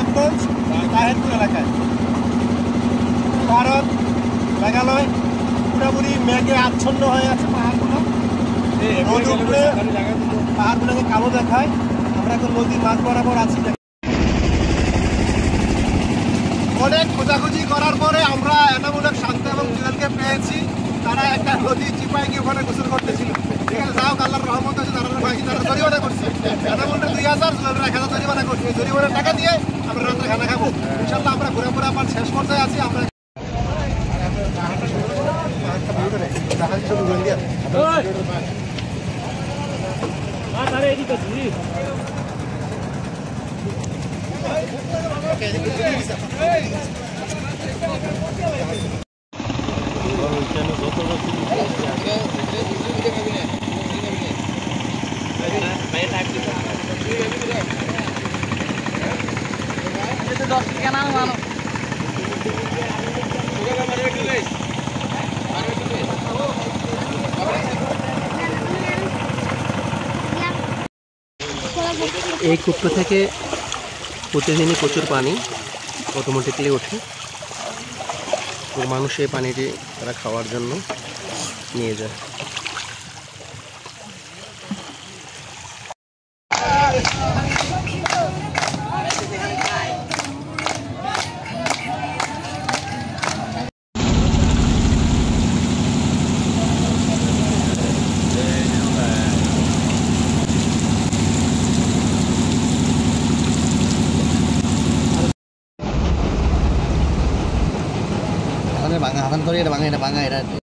নবাবগঞ্জ তাহেরপুর এলাকায়। ভারত মেঘালয় পুরোপুরি মেঘে আচ্ছন্ন হয়ে আছে পাহাড়গুলো, পাহাড়গুলোকে কালো দেখায়। আমরা এখন নদীর মাঝ বরাবর আছি। অনেক খোঁজাখুঁজি করার পরে আমরা এনামূলক শান্ত এবং জুয়েলকে পেয়েছি। তারা একটা নদী চিপায় গিয়ে ওখানে গোসল করতেছিল। ঠিক আছে, যাও আল্লাহর রহমত আছে, তারা জরিমানা করছে। এনামূলটা 2000, জুয়েলরা 1000 জরিমানা করছে। এই জরিমানার টাকা দিয়ে আমরা রাত্রে খানা খাবো ইনশাল্লাহ। আমরা ঘুরে ঘুরে আবার শেষ পর্যায়ে আছি। আমরা এই কূপ থেকে প্রতিদিনই প্রচুর পানি অটোমেটিক্যালি ওঠে। তো মানুষ এই পানিটি তারা খাওয়ার জন্য নিয়ে যায়। Bangga, kan tadi ada bangga,